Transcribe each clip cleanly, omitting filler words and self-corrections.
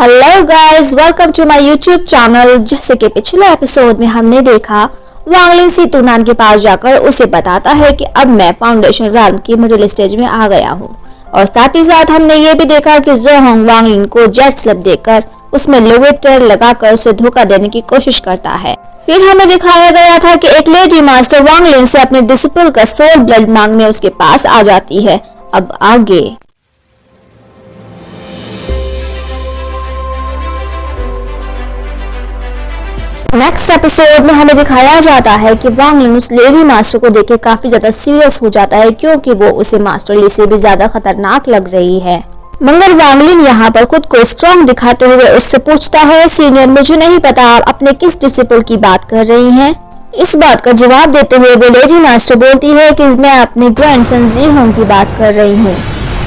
Hello guys, welcome to my YouTube channel. जैसे कि पिछले एपिसोड में हमने देखा, वांग लिन सितुनान के पास जाकर उसे बताता है कि अब मैं फाउंडेशन रैल्म की मिडिल स्टेज में आ गया हूँ। और साथ ही साथ हमने ये भी देखा कि जोहोंग वांग लिन को जेट स्लिप देकर उसमें लेविटर लगाकर उसे धोखा देने की कोशिश करता है। फिर हमें दिखाया गया था कि एक लेडी मास्टर वांग लिन से अपने डिसिपल का सोल ब्लड मांगने उसके पास आ जाती है। अब आगे नेक्स्ट एपिसोड में हमें दिखाया जाता है कि वांग लिन उस लेडी मास्टर को देख के काफी ज्यादा सीरियस हो जाता है, क्योंकि वो उसे मास्टर ली से भी ज्यादा खतरनाक लग रही है। मगर वांग लिन यहाँ पर खुद को स्ट्रॉन्ग दिखाते हुए उससे पूछता है, सीनियर मुझे नहीं पता आप अपने किस डिसिपल की बात कर रही हैं। इस बात का जवाब देते हुए वो लेडी मास्टर बोलती है कि मैं अपने ग्रैंडसन जीहोंग की बात कर रही हूँ।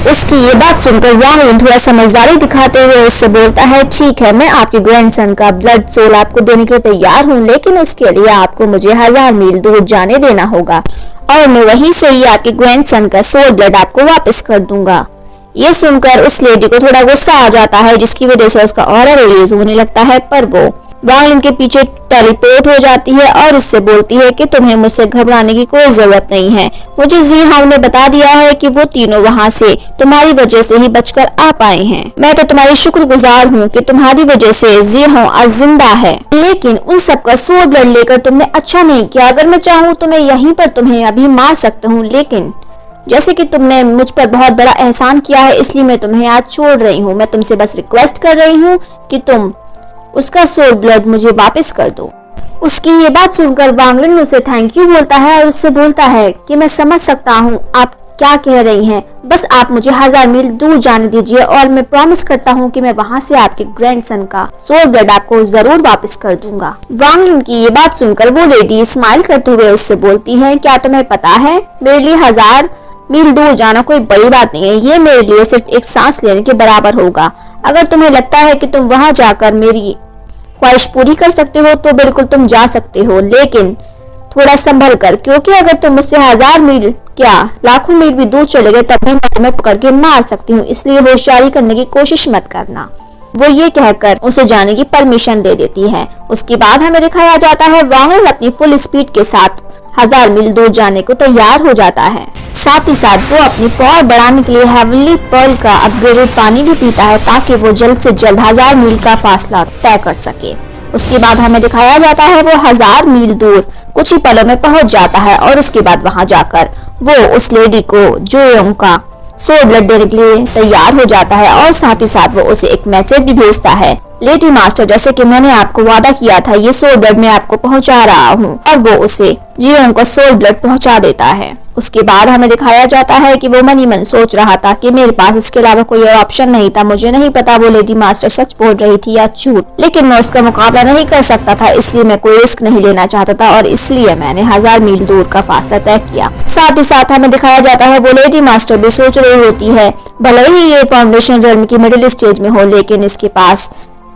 उसकी ये बात सुनकर वांग लिन थोड़ा समझदारी दिखाते हुए उससे बोलता है, ठीक है, मैं आपके ग्रैंडसन का ब्लड सोल आपको देने के लिए तैयार हूँ, लेकिन उसके लिए आपको मुझे 1000 मील दूर जाने देना होगा और मैं वहीं से ही आपके ग्रैंडसन का सोल ब्लड आपको वापस कर दूंगा। ये सुनकर उस लेडी को थोड़ा गुस्सा आ जाता है, जिसकी वजह से उसका ऑरा रिलीज होने लगता है, पर वो वांग लिन के पीछे टेलीपोर्ट हो जाती है और उससे बोलती है कि तुम्हें मुझसे घबराने की कोई जरूरत नहीं है। मुझे जीहोंग ने बता दिया है कि वो तीनों वहाँ से तुम्हारी वजह से ही बचकर आ पाए हैं। मैं तो तुम्हारी शुक्रगुजार हूँ कि तुम्हारी वजह से जीहोंग आज जिंदा है, लेकिन उन सबका सोल ब्लड लेकर तुमने अच्छा नहीं किया। अगर मैं चाहूँ तो मैं यहीं पर तुम्हें अभी मार सकता हूँ, लेकिन जैसे कि तुमने मुझ पर बहुत बड़ा एहसान किया है, इसलिए मैं तुम्हें आज छोड़ रही हूँ। मैं तुमसे बस रिक्वेस्ट कर रही हूँ कि तुम उसका सोल ब्लड मुझे वापस कर दो। उसकी ये बात सुनकर वांग लिन उसे थैंक यू बोलता है और उससे बोलता है कि मैं समझ सकता हूँ आप क्या कह रही हैं, बस आप मुझे 1000 मील दूर जाने दीजिए और मैं प्रॉमिस करता हूँ कि मैं वहाँ से आपके ग्रैंडसन का सोल ब्लड आपको जरूर वापस कर दूंगा। वांग लिन की ये बात सुनकर वो लेडी स्माइल करते हुए उससे बोलती है, क्या तुम्हें पता है, मेरे लिए 1000 मील दूर जाना कोई बड़ी बात नहीं है। ये मेरे लिए सिर्फ एक सांस लेने के बराबर होगा। अगर तुम्हें लगता है कि तुम वहां जाकर मेरी ख्वाहिश पूरी कर सकते हो तो बिल्कुल तुम जा सकते हो, लेकिन थोड़ा संभल कर, क्योंकि अगर तुम मुझसे 1000 मील क्या लाखों मील भी दूर चले गए तब भी मैं तुम्हें पकड़ के मार सकती हूँ, इसलिए होशियारी करने की कोशिश मत करना। वो ये कहकर उसे जाने की परमिशन दे देती है। उसके बाद हमें दिखाया जाता है वांग लिन अपनी फुल स्पीड के साथ 1000 मील दूर जाने को तैयार हो जाता है। साथ ही साथ वो अपनी पावर बढ़ाने के लिए हेवनली पर्ल का अपग्रेडेड पानी भी पीता है, ताकि वो जल्द से जल्द 1000 मील का फासला तय कर सके। उसके बाद हमें दिखाया जाता है वो 1000 मील दूर कुछ ही पलों में पहुंच जाता है और उसके बाद वहां जाकर वो उस लेडी को जोयोंग का सोल ब्लड देने के लिए तैयार हो जाता है और साथ ही साथ वो उसे एक मैसेज भी भेजता है, लेडी मास्टर, जैसे कि मैंने आपको वादा किया था, ये सोल ब्लड मैं आपको पहुंचा रहा हूँ। और वो उसे जियोंग का सोल ब्लड पहुंचा देता है। उसके बाद हमें दिखाया जाता है कि वो मन ही मन सोच रहा था कि मेरे पास इसके अलावा कोई और ऑप्शन नहीं था। मुझे नहीं पता वो लेडी मास्टर सच बोल रही थी या झूठ, लेकिन मैं उसका मुकाबला नहीं कर सकता था, इसलिए मैं कोई रिस्क नहीं लेना चाहता था और इसलिए मैंने 1000 मील दूर का फासला तय किया। साथ ही साथ हमें दिखाया जाता है वो लेडी मास्टर भी सोच रही होती है, भले ही ये फाउंडेशन रियल्म की मिडिल स्टेज में हो, लेकिन इसके पास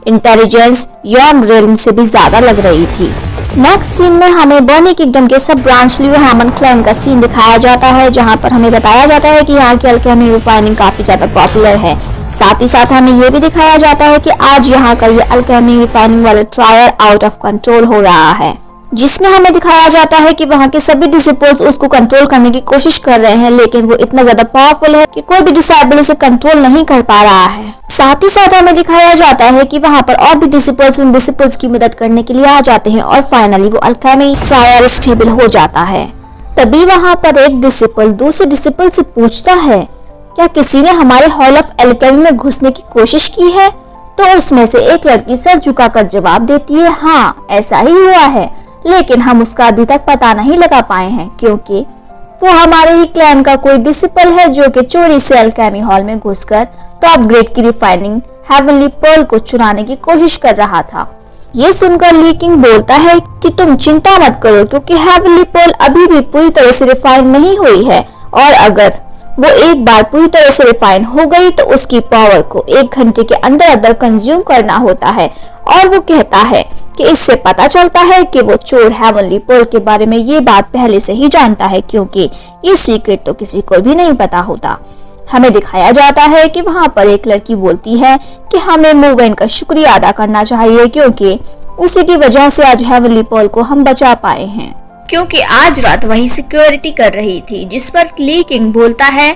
इंटेलिजेंस यॉन रियल्म से भी ज्यादा लग रही थी। नेक्स्ट सीन में हमें बर्नी किंगडम के सब ब्रांच लियो हैमन क्लैन का सीन दिखाया जाता है, जहां पर हमें बताया जाता है कि यहाँ की अल्केमी रिफाइनिंग काफी ज्यादा पॉपुलर है। साथ ही साथ हमें ये भी दिखाया जाता है कि आज यहाँ का ये अल्केमी रिफाइनिंग वाला ट्रायल आउट ऑफ कंट्रोल हो रहा है, जिसमें हमें दिखाया जाता है कि वहाँ के सभी डिसिपल्स उसको कंट्रोल करने की कोशिश कर रहे हैं, लेकिन वो इतना ज्यादा पावरफुल है कि कोई भी डिसाइबल उसे कंट्रोल नहीं कर पा रहा है। साथ ही साथ हमें दिखाया जाता है कि वहाँ पर और भी डिसिपल्स उन डिसिपल्स की मदद करने के लिए आ जाते हैं और फाइनली वो अल्केमी ट्रायल स्टेबल हो जाता है। तभी वहाँ पर एक डिसिपल दूसरे डिसिपल से पूछता है, क्या किसी ने हमारे हॉल ऑफ अल्केमी में घुसने की कोशिश की है? तो उसमें से एक लड़की सर झुकाकर जवाब देती है, हाँ ऐसा ही हुआ है, लेकिन हम उसका अभी तक पता नहीं लगा पाए हैं, क्योंकि वो हमारे ही क्लैन का कोई डिसिपल है जो कि चोरी से अल्केमी हॉल में घुसकर टॉप ग्रेड की रिफाइनिंग हेवनली पर्ल को चुराने की कोशिश कर रहा था। ये सुनकर ली किंग बोलता है कि तुम चिंता मत करो, क्योंकि हेवनली पर्ल अभी भी पूरी तरह से रिफाइन नहीं हुई है और अगर वो एक बार पूरी तरह से रिफाइन हो गई तो उसकी पावर को 1 घंटे के अंदर अंदर कंज्यूम करना होता है। और वो कहता है कि इससे पता चलता है कि वो चोर हेवनली पर्ल के बारे में ये बात पहले से ही जानता है, क्योंकि ये सीक्रेट तो किसी को भी नहीं पता होता। हमें दिखाया जाता है कि वहाँ पर एक लड़की बोलती है कि हमें मूवेन का शुक्रिया अदा करना चाहिए क्योंकि उसी की वजह से आज हेवनली पर्ल को हम बचा पाए हैं, क्योंकि आज रात वही सिक्योरिटी कर रही थी। जिस पर ली किंग बोलता है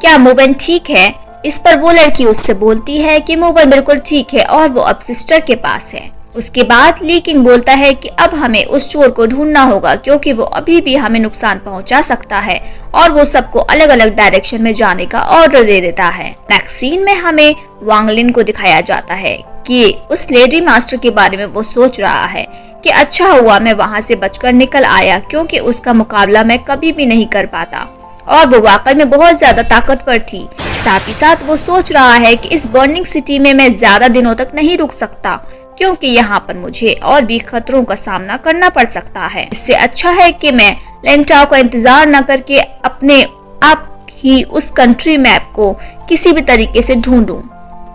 क्या मूवेन ठीक है। इस पर वो लड़की उससे बोलती है कि मूवेन बिल्कुल ठीक है और वो अब सिस्टर के पास है। उसके बाद ली किंग बोलता है कि अब हमें उस चोर को ढूंढना होगा क्योंकि वो अभी भी हमें नुकसान पहुंचा सकता है और वो सबको अलग अलग डायरेक्शन में जाने का ऑर्डर दे देता है। नेक्स्ट सीन में हमें वांग लिन को दिखाया जाता है कि उस लेडी मास्टर के बारे में वो सोच रहा है कि अच्छा हुआ मैं वहाँ से बचकर निकल आया क्योंकि उसका मुकाबला मैं कभी भी नहीं कर पाता और वो वाकई में बहुत ज्यादा ताकतवर थी। साथ ही साथ वो सोच रहा है कि इस बर्निंग सिटी में मैं ज्यादा दिनों तक नहीं रुक सकता क्योंकि यहाँ पर मुझे और भी खतरों का सामना करना पड़ सकता है। इससे अच्छा है कि मैं लेंटाओ का इंतजार न करके अपने आप ही उस कंट्री मैप को किसी भी तरीके से ढूंढूं।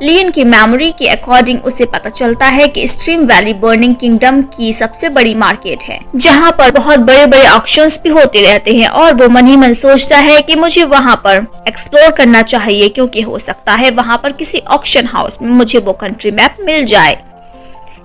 लिन की मेमोरी के अकॉर्डिंग उसे पता चलता है कि स्ट्रीम वैली बर्निंग किंगडम की सबसे बड़ी मार्केट है जहाँ पर बहुत बड़े बड़े ऑक्शंस भी होते रहते हैं और वो मन ही मन सोचता है कि मुझे वहाँ पर एक्सप्लोर करना चाहिए क्योंकि हो सकता है वहाँ पर किसी ऑक्शन हाउस में मुझे वो कंट्री मैप मिल जाए।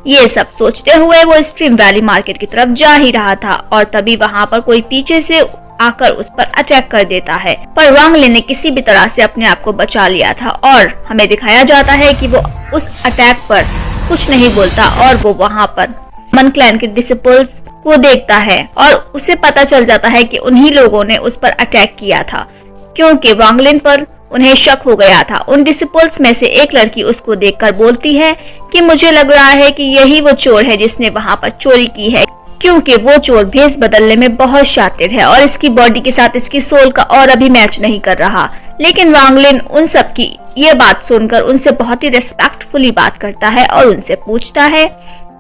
ये सब सोचते हुए वो स्ट्रीम वैली मार्केट की तरफ जा ही रहा था और तभी वहाँ पर कोई पीछे से आकर उस पर अटैक कर देता है, पर वांग लिन ने किसी भी तरह से अपने आप को बचा लिया था और हमें दिखाया जाता है कि वो उस अटैक पर कुछ नहीं बोलता और वो वहाँ पर मन क्लैन के डिसिपल्स को देखता है और उसे पता चल जाता है कि उन्हीं लोगों ने उस पर अटैक किया था क्योंकि वांग लिन पर उन्हें शक हो गया था। उन डिसिपल्स में से एक लड़की उसको देखकर बोलती है कि मुझे लग रहा है कि यही वो चोर है जिसने वहाँ पर चोरी की है क्योंकि वो चोर भेस बदलने में बहुत शातिर है और इसकी बॉडी के साथ इसकी सोल का और अभी मैच नहीं कर रहा। लेकिन वांग लिन उन सब की ये बात सुनकर उनसे बहुत ही रेस्पेक्टफुली बात करता है और उनसे पूछता है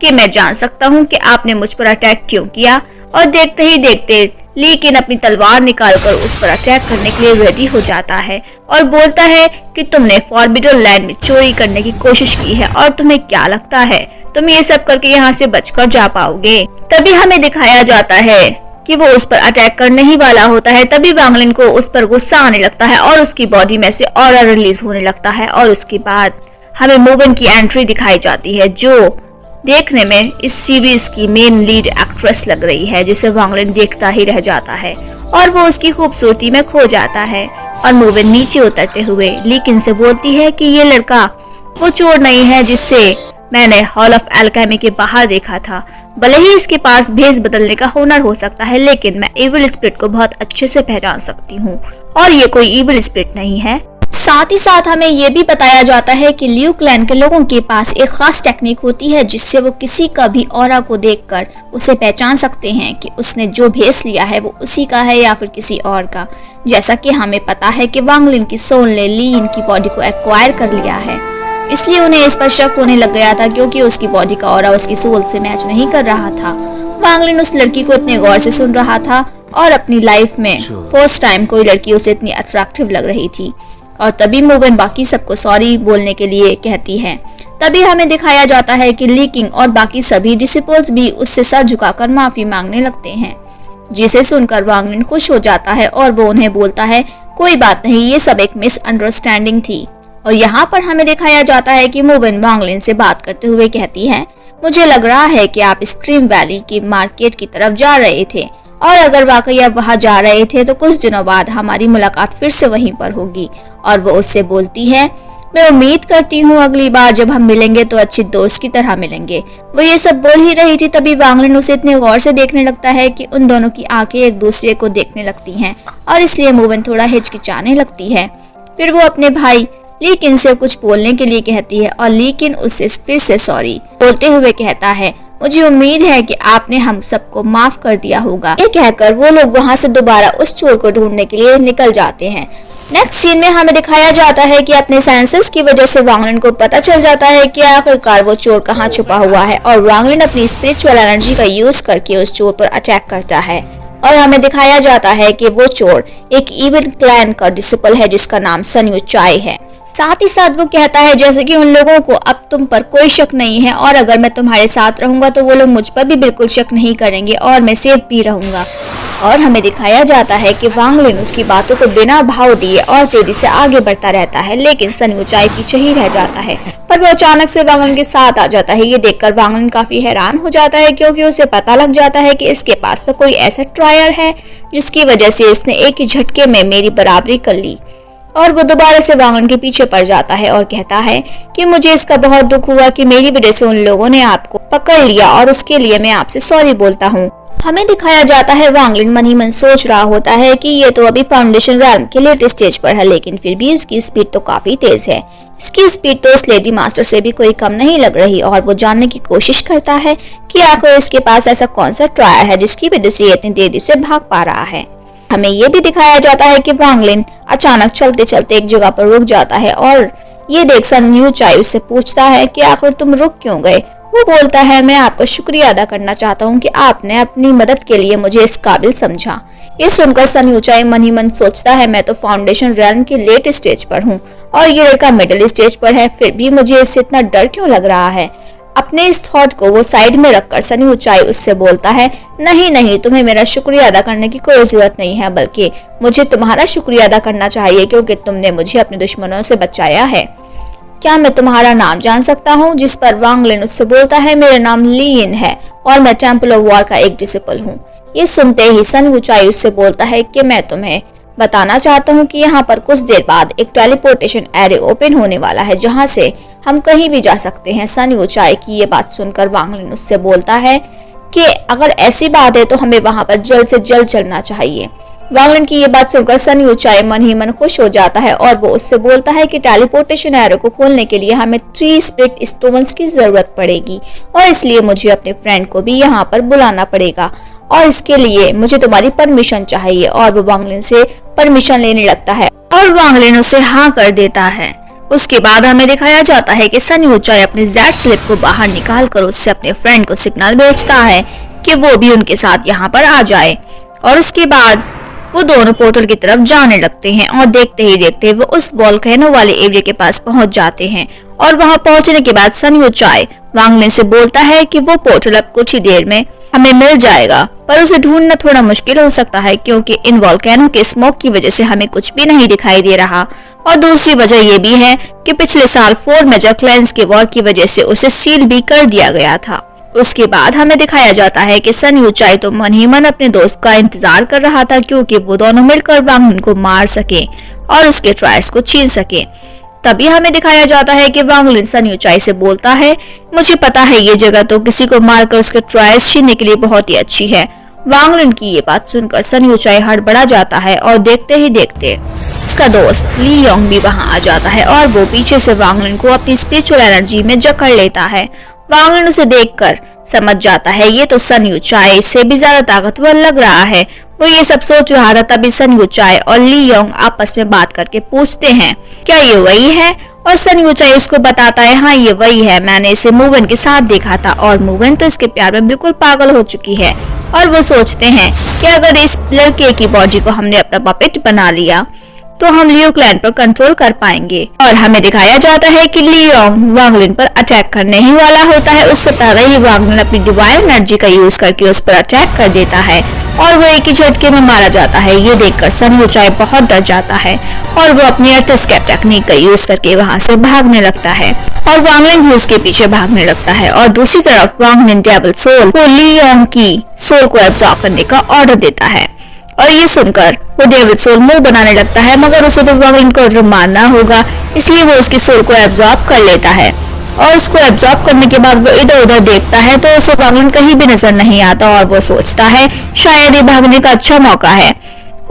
कि मैं जान सकता हूँ कि आपने मुझ पर अटैक क्यों किया। और देखते ही देखते लेकिन अपनी तलवार निकालकर उस पर अटैक करने के लिए रेडी हो जाता है और बोलता है कि तुमने फॉरबिडन लैंड में चोरी करने की कोशिश की है और तुम्हें क्या लगता है तुम ये सब करके यहाँ से बचकर जा पाओगे। तभी हमें दिखाया जाता है कि वो उस पर अटैक करने ही वाला होता है। तभी वांग लिन को उस पर गुस्सा आने लगता है और उसकी बॉडी में से ऑरा रिलीज होने लगता है और उसके बाद हमें मूवेन की एंट्री दिखाई जाती है जो देखने में इस सीरीज की मेन लीड एक्ट्रेस लग रही है जिसे वांग लिन देखता ही रह जाता है और वो उसकी खूबसूरती में खो जाता है। और मूवेन नीचे उतरते हुए लीकिन से बोलती है कि ये लड़का वो चोर नहीं है जिससे मैंने हॉल ऑफ एल्केमी के बाहर देखा था। भले ही इसके पास भेस बदलने का हुनर हो सकता है लेकिन मैं इविल स्पिरिट को बहुत अच्छे से पहचान सकती हूँ और ये कोई इविल स्पिरिट नहीं है। साथ ही साथ हमें ये भी बताया जाता है कि लियू क्लैन के लोगों के पास एक खास टेक्निक होती है जिससे वो किसी का भी ऑरा को देखकर उसे पहचान सकते हैं कि उसने जो भेस लिया है वो उसी का है या फिर किसी और का। जैसा कि हमें पता है कि वांग लिन की सोल ने लीन की बॉडी को एक्वायर कर लिया है, इसलिए उन्हें इस पर शक होने लग गया था क्योंकि उसकी बॉडी का ऑरा उसकी सोल से मैच नहीं कर रहा था। वांग लिन उस लड़की को इतने गौर से सुन रहा था और अपनी लाइफ में फर्स्ट टाइम कोई लड़की उसे इतनी अट्रैक्टिव लग रही थी। और तभी मूवेन बाकी सबको सॉरी बोलने के लिए कहती है। तभी हमें दिखाया जाता है कि ली किंग और बाकी सभी डिसिपल्स भी उससे सर झुकाकर माफी मांगने लगते हैं, जिसे सुनकर वांग लिन खुश हो जाता है और वो उन्हें बोलता है कोई बात नहीं, ये सब एक मिसअंडरस्टैंडिंग थी। और यहाँ पर हमें दिखाया जाता है कि मूवेन वांग लिन से बात करते हुए कहती है मुझे लग रहा है कि आप स्ट्रीम वैली की मार्केट की तरफ जा रहे थे और अगर वाकई आप वहाँ जा रहे थे तो कुछ दिनों बाद हमारी मुलाकात फिर से वहीं पर होगी। और वो उससे बोलती है मैं उम्मीद करती हूँ अगली बार जब हम मिलेंगे तो अच्छे दोस्त की तरह मिलेंगे। वो ये सब बोल ही रही थी तभी वांग लिन उसे इतने गौर से देखने लगता है कि उन दोनों की आंखें एक दूसरे को देखने लगती हैं और इसलिए मूवेन थोड़ा हिचकिचाने लगती है। फिर वो अपने भाई लीकिन से कुछ बोलने के लिए कहती है और लीकिन उससे फिर से सॉरी बोलते हुए कहता है मुझे उम्मीद है कि आपने हम सबको माफ कर दिया होगा। ये कहकर वो लोग वहाँ से दोबारा उस चोर को ढूंढने के लिए निकल जाते हैं। नेक्स्ट सीन में हमें दिखाया जाता है कि अपने सेंसेस की वजह से वांग लिन को पता चल जाता है कि आखिरकार वो चोर कहाँ छुपा हुआ है और वांग लिन अपनी स्पिरिचुअल एनर्जी का यूज करके उस चोर पर अटैक करता है। और हमें दिखाया जाता है कि वो चोर एक इविल क्लैन का डिसिपल है जिसका नाम सन यू चाई है। साथ ही साथ वो कहता है जैसे कि उन लोगों को अब तुम पर कोई शक नहीं है और अगर मैं तुम्हारे साथ रहूंगा तो वो लोग मुझ पर भी बिल्कुल शक नहीं करेंगे और मैं सेफ भी रहूंगा। और हमें दिखाया जाता है कि वांग लिन उसकी बातों को बिना भाव दिए और तेजी से आगे बढ़ता रहता है, लेकिन सनी ऊंचाई पीछे ही रह जाता है। पर वो अचानक से वांग लिन के साथ आ जाता है। ये देखकर वांग लिन काफी हैरान हो जाता है, क्योंकि उसे पता लग जाता है कि इसके पास तो कोई ऐसा ट्रायर है जिसकी वजह से इसने एक ही झटके में मेरी बराबरी कर ली। और वो दोबारा से वांग लिन के पीछे पड़ जाता है और कहता है कि मुझे इसका बहुत दुख हुआ कि मेरी वजह से उन लोगों ने आपको पकड़ लिया, और उसके लिए मैं आपसे सॉरी बोलता हूँ। हमें दिखाया जाता है वांग लिन मन ही मन सोच रहा होता है कि ये तो अभी फाउंडेशन रैल्म के लेट स्टेज पर है, लेकिन फिर भी इसकी स्पीड तो काफी तेज है। इसकी स्पीड तो स्लेडी मास्टर से भी कोई कम नहीं लग रही, और वो जानने की कोशिश करता है कि आखिर इसके पास ऐसा कौन सा ट्रायर है जिसकी वजह से इतनी तेजी से भाग पा रहा है। हमें ये भी दिखाया जाता है कि वांग लिन अचानक चलते चलते एक जगह पर रुक जाता है, और ये देख सनी ऊंचाई उससे पूछता है कि आखिर तुम रुक क्यों गए। वो बोलता है, मैं आपका शुक्रिया अदा करना चाहता हूँ कि आपने अपनी मदद के लिए मुझे इस काबिल समझा। ये सुनकर सनी ऊंचाई मन ही मन सोचता है, मैं तो फाउंडेशन रैल्म के लेट स्टेज पर हूँ और ये लड़का मिडिल स्टेज पर है, फिर भी मुझे इससे इतना डर क्यों लग रहा है। अपने इस थॉट को वो साइड में रखकर सनी ऊंचाई उससे बोलता है, नहीं नहीं, तुम्हें मेरा शुक्रिया अदा करने की कोई जरूरत नहीं है, बल्कि मुझे तुम्हारा शुक्रिया अदा करना चाहिए, क्योंकि तुमने मुझे अपने दुश्मनों से बचाया है। क्या मैं तुम्हारा नाम जान सकता हूँ? जिस पर वांग लिन उससे बोलता है, मेरा नाम ली इन है और मैं टेम्पल ऑफ वॉर का एक डिसिपल हूँ। ये सुनते ही सनी ऊंचाई उससे बोलता है कि मैं तुम्हें बताना चाहता हूँ कि यहाँ पर कुछ देर बाद एक टेलीपोर्टेशन एरे ओपन होने वाला है, जहाँ से हम कहीं भी जा सकते हैं। सनी ऊंचाई की ये बात सुनकर वांग लिन उससे बोलता है कि अगर ऐसी बात है तो हमें वहां पर जल्द से जल्द चलना चाहिए। वांग लिन की ये बात सुनकर सनी ऊंचाई मन ही मन खुश हो जाता है, और वो उससे बोलता है कि टेलीपोर्टेशन एरो को खोलने के लिए हमें 3 स्प्लिट स्टोन्स की जरूरत पड़ेगी, और इसलिए मुझे अपने फ्रेंड को भी यहाँ पर बुलाना पड़ेगा, और इसके लिए मुझे तुम्हारी परमिशन चाहिए। और वो वांग लिन से परमिशन लेने लगता है, और वांग लिन उसे हाँ कर देता है। उसके बाद हमें दिखाया जाता है कि सनी ऊंचाई अपने जेड स्लिप को बाहर निकाल कर उससे अपने फ्रेंड को सिग्नल भेजता है कि वो भी उनके साथ यहाँ पर आ जाए, और उसके बाद वो दोनों पोर्टल की तरफ जाने लगते हैं, और देखते ही देखते वो उस वोल्केनो वाले एरिया के पास पहुंच जाते हैं। और वहां पहुंचने के बाद सनी ऊंचाई वांग लिन से बोलता है कि वो पोर्टल अब कुछ ही देर में हमें मिल जाएगा, पर उसे ढूंढना थोड़ा मुश्किल हो सकता है, क्योंकि इन वोल्केनो के स्मोक की वजह से हमें कुछ भी नहीं दिखाई दे रहा। और दूसरी वजह ये भी है कि पिछले साल 4 मेजर क्लैंस के वॉर की वजह से उसे सील भी कर दिया गया था। उसके बाद हमें दिखाया जाता है कि सनी ऊंचाई तो मन ही मन अपने दोस्त का इंतजार कर रहा था, क्योंकि वो दोनों मिलकर वांग लिन को मार सके और उसके ट्रायर्स को छीन सके। तभी हमें दिखाया जाता है कि वांग लिन सनी ऊंचाई से बोलता है, मुझे पता है ये जगह तो किसी को मारकर उसके ट्रायर्स छीनने के लिए बहुत ही अच्छी है। वांग लिन की ये बात सुनकर सनी ऊंचाई हड़बड़ा जाता है, और देखते ही देखते उसका दोस्त ली योंग भी वहां आ जाता है, और वो पीछे से वांग लिन को अपनी स्पिरिचुअल एनर्जी में जकड़ लेता है। वांग लिन उसे देखकर समझ जाता है ये तो सनी ऊंचाई से भी ज्यादा ताकतवर लग रहा है। वो ये सब सोच रहा था, तभी सनी ऊंचाई और ली योंग आपस में बात करके पूछते हैं, क्या ये वही है? और सनी ऊंचाई उसको बताता है, हाँ ये वही है, मैंने इसे मूवन के साथ देखा था, और मूवन तो इसके प्यार में बिल्कुल पागल हो चुकी है। और वो सोचते हैं कि अगर इस लड़के की बॉडी को हमने अपना पपेट बना लिया तो हम लियो क्लैन पर कंट्रोल कर पाएंगे। और हमें दिखाया जाता है कि लियोंग वांग लिन पर अटैक करने ही वाला होता है। उससे पहले ही वांग लिन अपनी डिवाइन एनर्जी का यूज करके उस पर अटैक कर देता है, और वो एक ही झटके में मारा जाता है। ये देखकर सनी ऊंचाई बहुत डर जाता है, और वो अपनी अर्थ एस्केप टेक्निक का यूज करके वहां से भागने लगता है, और वांग लिन भी उसके पीछे भागने लगता है। और दूसरी तरफ वांग लिन डेविल सोल को लियोंग की सोल को एब्जॉर्ब करने का ऑर्डर देता है, और ये सुनकर वो डेविल सोल मुंह बनाने लगता है, मगर उसे तो वांग लिन को ऑर्डर मानना होगा, इसलिए वो उसकी सोल को एब्जॉर्ब कर लेता है। और उसको एब्जॉर्ब करने के बाद वो इधर उधर देखता है तो उसे वांग लिन कहीं भी नजर नहीं आता, और वो सोचता है शायद ये भागने का अच्छा मौका है।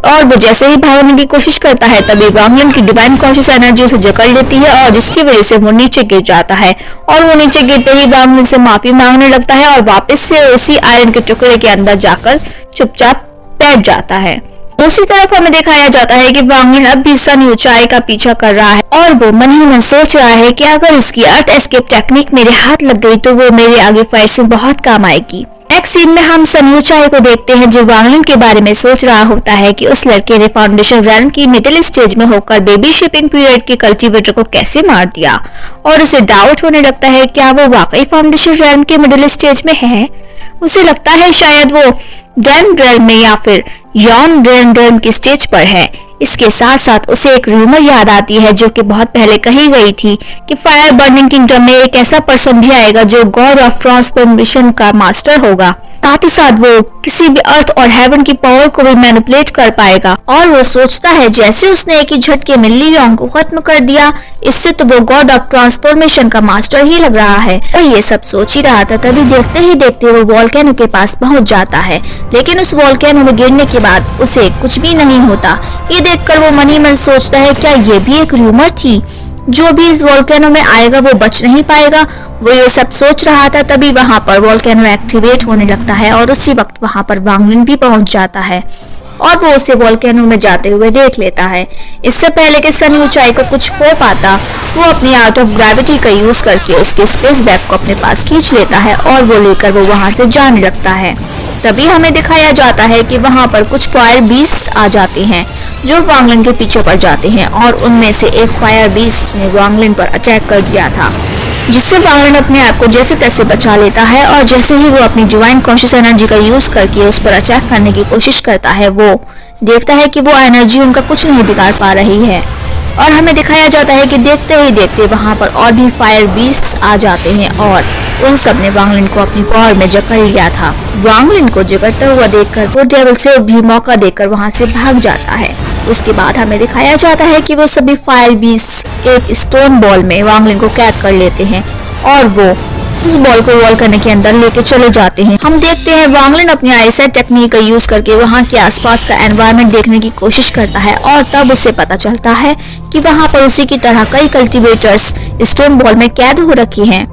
और वो जैसे ही भागने की कोशिश करता है तभी वांग लिन की डिवाइन कॉन्शियस एनर्जी उसे जकड़ लेती है, और जिसकी वजह से वो नीचे गिर जाता है। और वो नीचे गिरते ही वांग लिन से माफी मांगने लगता है, और वापस से उसी आयरन के टुकड़े के अंदर जाकर चुपचाप बैठ जाता है। दूसरी तरफ हमें दिखाया जाता है कि वांग लिन अब भी सनी ऊंचाई का पीछा कर रहा है, और वो मन ही मन सोच रहा है कि अगर इसकी अर्थ एस्केप टेक्निक मेरे हाथ लग गई तो वो मेरे आगे फाइट में बहुत काम आएगी। नेक्स्ट सीन में हम सनी ऊंचाई को देखते हैं जो वांग लिन के बारे में सोच रहा होता है कि उस लड़के ने फाउंडेशन रैल्म की मिडिल स्टेज में होकर बेबी शिपिंग पीरियड के कल्टीवेटर को कैसे मार दिया, और उसे डाउट होने लगता है क्या वो वाकई फाउंडेशन रैल्म के मिडिल स्टेज में है। उसे लगता है शायद वो डैनड्रेल में या फिर यॉन डैनड्रेल की स्टेज पर है। इसके साथ साथ उसे एक रूमर याद आती है जो कि बहुत पहले कही गई थी कि फायर बर्निंग किंगडम में एक ऐसा पर्सन भी आएगा जो गॉड ऑफ ट्रांसफॉर्मेशन का मास्टर होगा। साथ ही साथ वो किसी भी अर्थ और हेवन की पावर को भी मैनिपुलेट कर पाएगा। और वो सोचता है जैसे उसने एक ही झटके में ली योंग को खत्म कर दिया, इससे तो वो गॉड ऑफ ट्रांसफॉर्मेशन का मास्टर ही लग रहा है। और ये सब सोच ही रहा था, तभी देखते ही देखते वो वोल्केनो के पास पहुंच जाता है। लेकिन उस वोल्केनो में गिरने के बाद उसे कुछ भी नहीं होता। ये देखकर वो मन ही मन सोचता है क्या ये भी एक रूमर थी, जो भी इस वोल्केनो में आएगा वो बच नहीं पाएगा। वो ये सब सोच रहा था, तभी वहां पर वोल्केनो एक्टिवेट होने लगता है और उसी वक्त वहां पर वांग लिन भी पहुंच जाता है और वो उसे वोल्केनो में जाते हुए देख लेता है। इससे पहले कि सनी ऊंचाई को कुछ हो पाता, वो अपनी आउट ऑफ ग्रेविटी का यूज करके उसके स्पेस बैग को अपने पास खींच लेता है और वो लेकर वो वहां से जाने लगता है। तभी हमें दिखाया जाता है कि वहां पर कुछ फायर बीस्ट्स आ जाते हैं जो वांग लिन के पीछे पड़ जाते हैं और उनमें से एक फायर बीस्ट ने वांग लिन पर अटैक कर दिया था, जिससे वांग लिन अपने आप को जैसे तैसे बचा लेता है। और जैसे ही वो अपनी डिवाइन कॉन्शियस एनर्जी का यूज करके उस पर अटैक करने की कोशिश करता है, वो देखता है कि वो एनर्जी उनका कुछ नहीं बिगाड़ पा रही है। और हमें दिखाया जाता है कि देखते ही देखते वहां पर और भी फायर बीस्ट्स आ जाते हैं और उन सब ने वांग लिन को अपनी पावर में जकड़ लिया था। वांग लिन को जकड़ता हुआ देखकर वो डेविल से भी मौका देकर वहां से भाग जाता है। उसके बाद हमें दिखाया जाता है कि वो सभी फायर बीस्ट्स एक स्टोन बॉल में वांग लिन को कैद कर लेते हैं और वो उस बॉल को वोल्केनो के अंदर लेके चले जाते हैं। हम देखते हैं वांग लिन अपनी आईसाइट टेक्निक का यूज करके वहां के आसपास का एनवायरनमेंट देखने की कोशिश करता है और तब उसे पता चलता है कि वहां पर उसी की तरह कई कल्टीवेटर्स स्टोन बॉल में कैद हो रखी हैं।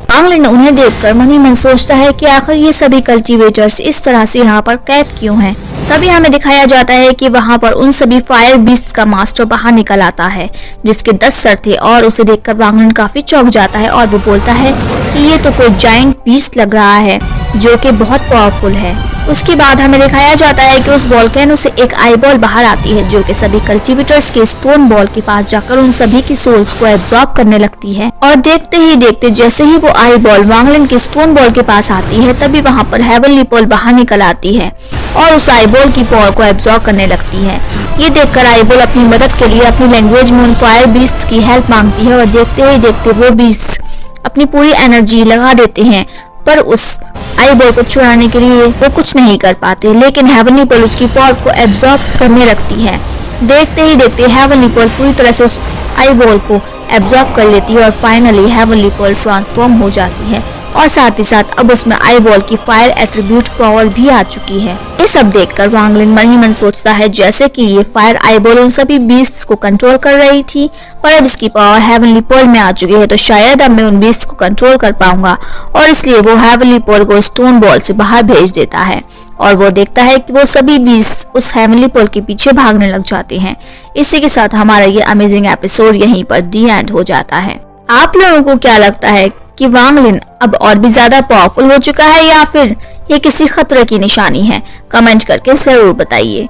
वांग लिन उन्हें देखकर मन ही मन सोचता है कि आखिर ये सभी कल्टीवेटर्स इस तरह से यहाँ पर कैद क्यों हैं। तभी हमें दिखाया जाता है कि वहां पर उन सभी फायर बीस्ट्स का मास्टर बाहर निकल आता है जिसके 10 सर थे और उसे देखकर वांग लिन काफी चौंक जाता है और वो बोलता है कि ये तो कोई जायंट बीस्ट लग रहा है जो कि बहुत पावरफुल है। उसके बाद हमें दिखाया जाता है कि उस वोल्केनो से एक आई बॉल बाहर आती है जो कि सभी कल्टीवेटर्स के स्टोन बॉल के पास जाकर उन सभी की सोल्स को एब्जॉर्ब करने लगती है। और देखते ही देखते जैसे ही वो आई बॉल वांग लिन के स्टोन बॉल के पास आती है, तभी वहां पर हेवनली पोल बाहर निकल आती है और उस आई बॉल की पावर को एब्जॉर्ब करने लगती है। ये देखकर आई बॉल अपनी मदद के लिए अपनी लैंग्वेज में उन फायर बीस्ट्स की हेल्प मांगती है और देखते ही देखते वो बीस्ट्स अपनी पूरी एनर्जी लगा देते हैं, पर उस आई बॉल को चुराने के लिए वो कुछ नहीं कर पाते। लेकिन हेवनली पोल उसकी पावर को एब्जॉर्ब करने लगती है। देखते ही देखते हेवनली पोल पूरी तरह से उस आई बॉल को एब्जॉर्ब कर लेती है और फाइनली हेवनली पोल ट्रांसफॉर्म हो जाती है और साथ ही साथ अब उसमें आई बॉल की फायर एट्रीब्यूट पावर भी आ चुकी है। ये सब देखकर वांग लिन मन ही मन सोचता है जैसे कि ये फायर आई बॉल उन सभी बीस्ट्स को कंट्रोल कर रही थी, पर अब इसकी पावर हेवनली पोल में आ चुकी है, तो शायद अब मैं उन बीस्ट्स को कंट्रोल कर पाऊंगा। और इसलिए वो हेवनली पोल को स्टोन बॉल से बाहर भेज देता है और वो देखता है कि वो सभी बीस्ट्स उस हेवनली पोल के पीछे भागने लग जाते हैं। इसी के साथ हमारा ये अमेजिंग एपिसोड यहीं पर दी एंड हो जाता है। आप लोगों को क्या लगता है कि वांग लिन अब और भी ज्यादा पावरफुल हो चुका है या फिर ये किसी खतरे की निशानी है? कमेंट करके जरूर बताइए।